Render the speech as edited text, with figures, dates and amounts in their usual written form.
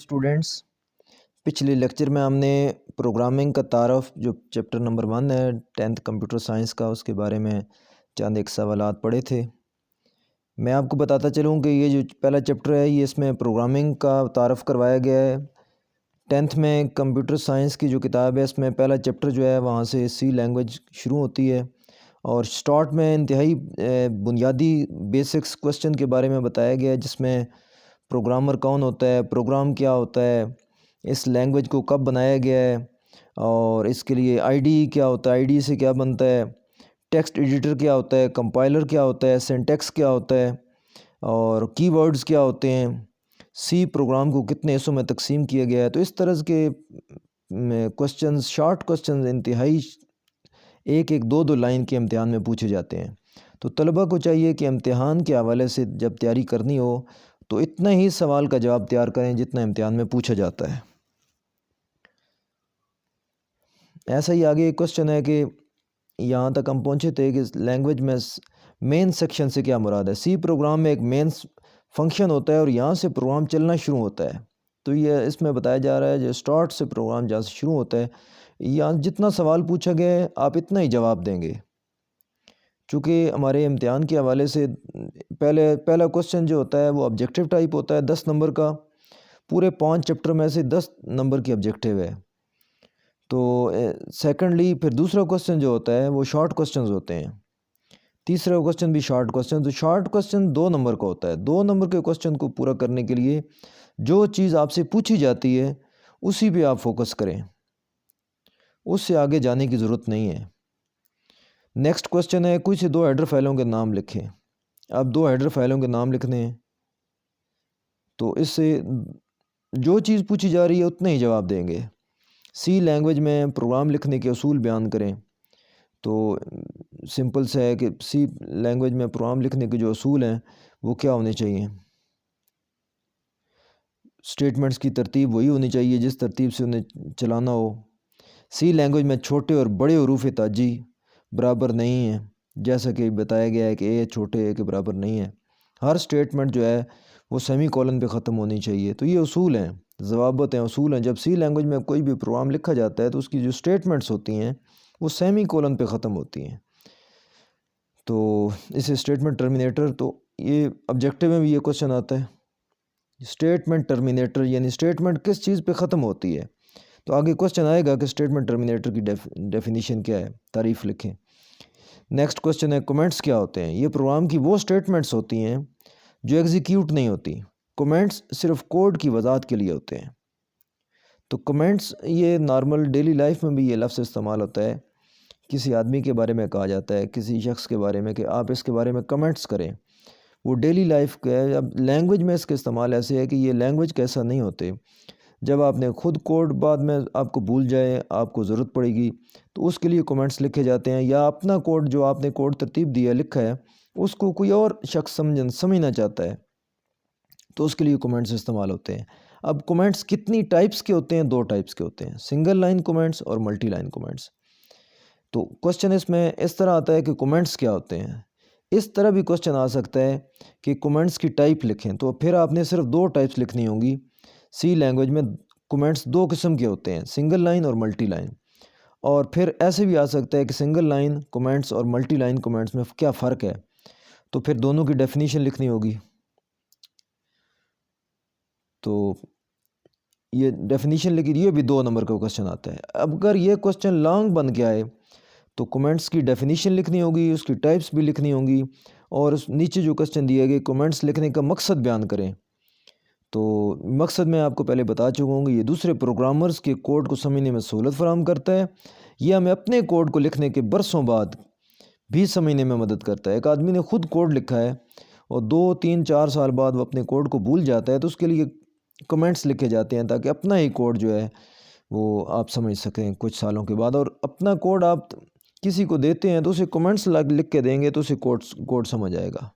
Students, پچھلے lecture میں ہم نے پروگرامنگ کا تعارف جو چیپٹر نمبر 1 ہے 10th کمپیوٹر سائنس کا، اس کے بارے میں چند ایک سوالات پڑھے تھے۔ میں آپ کو بتاتا چلوں کہ یہ جو پہلا چیپٹر ہے یہ اس میں پروگرامنگ کا تعارف کروایا گیا ہے۔ 10th میں کمپیوٹر سائنس کی جو کتاب ہے اس میں پہلا چیپٹر جو ہے وہاں سے سی لینگویج شروع ہوتی ہے، اور سٹارٹ میں انتہائی بنیادی بیسکس کوسچن کے بارے میں بتایا گیا ہے، جس میں پروگرامر کون ہوتا ہے، پروگرام کیا ہوتا ہے، اس لینگویج کو کب بنایا گیا ہے، اور اس کے لیے آئی ڈی کیا ہوتا ہے، آئی ڈی سے کیا بنتا ہے، ٹیکسٹ ایڈیٹر کیا ہوتا ہے، کمپائلر کیا ہوتا ہے، سینٹیکس کیا ہوتا ہے، اور کی ورڈز کیا ہوتے ہیں، سی پروگرام کو کتنے حصوں میں تقسیم کیا گیا ہے۔ تو اس طرح کے کوسچنز، شارٹ کوسچنز انتہائی ایک دو لائن کے امتحان میں پوچھے جاتے ہیں۔ تو طلبہ کو چاہیے کہ امتحان کے حوالے سے جب تیاری کرنی ہو تو اتنا ہی سوال کا جواب تیار کریں جتنا امتحان میں پوچھا جاتا ہے۔ ایسا ہی آگے ایک کوسچن ہے کہ یہاں تک ہم پہنچے تھے کہ لینگویج میں مین سیکشن سے کیا مراد ہے۔ سی پروگرام میں ایک مین فنکشن ہوتا ہے اور یہاں سے پروگرام چلنا شروع ہوتا ہے۔ تو یہ اس میں بتایا جا رہا ہے جو سٹارٹ سے پروگرام جہاں سے شروع ہوتا ہے، یہاں جتنا سوال پوچھا گیا ہے آپ اتنا ہی جواب دیں گے۔ چونکہ ہمارے امتحان کے حوالے سے پہلا کوسچن جو ہوتا ہے وہ آبجیکٹیو ٹائپ ہوتا ہے 10 نمبر کا، پورے 5 چیپٹر میں سے 10 نمبر کی آبجیکٹیو ہے۔ تو سیکنڈلی پھر دوسرا کوسچن جو ہوتا ہے وہ شارٹ کوسچنز ہوتے ہیں، تیسرا کوسچن بھی شارٹ کوسچن۔ تو شارٹ کوسچن 2 نمبر کا ہوتا ہے۔ 2 نمبر کے کوسچن کو پورا کرنے کے لیے جو چیز آپ سے پوچھی جاتی ہے اسی پہ آپ فوکس کریں، اس سے آگے جانے کی ضرورت نہیں ہے۔ نیکسٹ کوسچن ہے کوئی سے 2 ہیڈر فائلوں کے نام لکھیں۔ اب 2 ہیڈر فائلوں کے نام لکھنے ہیں، تو اس سے جو چیز پوچھی جا رہی ہے اتنا ہی جواب دیں گے۔ سی لینگویج میں پروگرام لکھنے کے اصول بیان کریں، تو سمپل سے ہے کہ سی لینگویج میں پروگرام لکھنے کے جو اصول ہیں وہ کیا ہونے چاہیے۔ سٹیٹمنٹس کی ترتیب وہی ہونی چاہیے جس ترتیب سے انہیں چلانا ہو۔ سی لینگویج میں چھوٹے اور بڑے حروف تاجی برابر نہیں ہیں، جیسا کہ بتایا گیا ہے کہ اے چھوٹے اے کے برابر نہیں ہے۔ ہر سٹیٹمنٹ جو ہے وہ سیمی کولن پہ ختم ہونی چاہیے۔ تو یہ اصول ہیں، ضوابط ہیں، اصول ہیں۔ جب سی لینگویج میں کوئی بھی پروگرام لکھا جاتا ہے تو اس کی جو سٹیٹمنٹس ہوتی ہیں وہ سیمی کولن پہ ختم ہوتی ہیں، تو اسے سٹیٹمنٹ ٹرمینیٹر۔ تو یہ آبجیکٹیو میں بھی یہ کوسچن آتا ہے، سٹیٹمنٹ ٹرمینیٹر یعنی سٹیٹمنٹ کس چیز پہ ختم ہوتی ہے۔ تو آگے کوسچن آئے گا کہ سٹیٹمنٹ ٹرمینیٹر کی ڈیفینیشن کیا ہے، تعریف لکھیں۔ نیکسٹ کوسچن ہے کومنٹس کیا ہوتے ہیں۔ یہ پروگرام کی وہ سٹیٹمنٹس ہوتی ہیں جو ایگزیکیوٹ نہیں ہوتی۔ کومنٹس صرف کوڈ کی وضاحت کے لیے ہوتے ہیں۔ تو کومنٹس یہ نارمل ڈیلی لائف میں بھی یہ لفظ استعمال ہوتا ہے، کسی آدمی کے بارے میں کہا جاتا ہے، کسی شخص کے بارے میں کہ آپ اس کے بارے میں کمنٹس کریں، وہ ڈیلی لائف کا ہے۔ اب لینگویج میں اس کا استعمال ایسے ہے کہ یہ لینگویج کیسا نہیں ہوتے، جب آپ نے خود کوڈ بعد میں آپ کو بھول جائے، آپ کو ضرورت پڑے گی تو اس کے لیے کومنٹس لکھے جاتے ہیں، یا اپنا کوڈ جو آپ نے کوڈ ترتیب دیا لکھا ہے اس کو کوئی اور شخص سمجھنا چاہتا ہے تو اس کے لیے کومنٹس استعمال ہوتے ہیں۔ اب کومنٹس کتنی ٹائپس کے ہوتے ہیں؟ 2 ٹائپس کے ہوتے ہیں، سنگل لائن کومنٹس اور ملٹی لائن کومنٹس۔ تو کوسچن اس میں اس طرح آتا ہے کہ کومنٹس کیا ہوتے ہیں۔ اس طرح بھی کوسچن آ سکتا ہے کہ کومنٹس کی ٹائپ لکھیں، تو پھر آپ نے صرف 2 ٹائپس لکھنی ہوں گی۔ سی لینگویج میں کومنٹس 2 قسم کے ہوتے ہیں، سنگل لائن اور ملٹی لائن۔ اور پھر ایسے بھی آ سکتا ہے کہ سنگل لائن کومنٹس اور ملٹی لائن کومنٹس میں کیا فرق ہے، تو پھر دونوں کی ڈیفینیشن لکھنی ہوگی۔ تو یہ ڈیفینیشن لکھی، یہ بھی 2 نمبر کا کوسچن آتا ہے۔ اب اگر یہ کوسچن لانگ بن کے آئے تو کومنٹس کی ڈیفینیشن لکھنی ہوگی، اس کی ٹائپس بھی لکھنی ہوں گی، اور اس نیچے جو کوسچن دیے گئے کومنٹس لکھنے کا مقصد بیان کریں۔ تو مقصد میں آپ کو پہلے بتا چکا ہوں کہ یہ دوسرے پروگرامرز کے کوڈ کو سمجھنے میں سہولت فراہم کرتا ہے، یہ ہمیں اپنے کوڈ کو لکھنے کے برسوں بعد بھی سمجھنے میں مدد کرتا ہے۔ ایک آدمی نے خود کوڈ لکھا ہے اور 2 3 4 سال بعد وہ اپنے کوڈ کو بھول جاتا ہے، تو اس کے لیے کمنٹس لکھے جاتے ہیں تاکہ اپنا ہی کوڈ جو ہے وہ آپ سمجھ سکیں کچھ سالوں کے بعد۔ اور اپنا کوڈ آپ کسی کو دیتے ہیں تو اسے کمنٹس لکھ کے دیں گے تو اسے کوڈ سمجھ آئے گا۔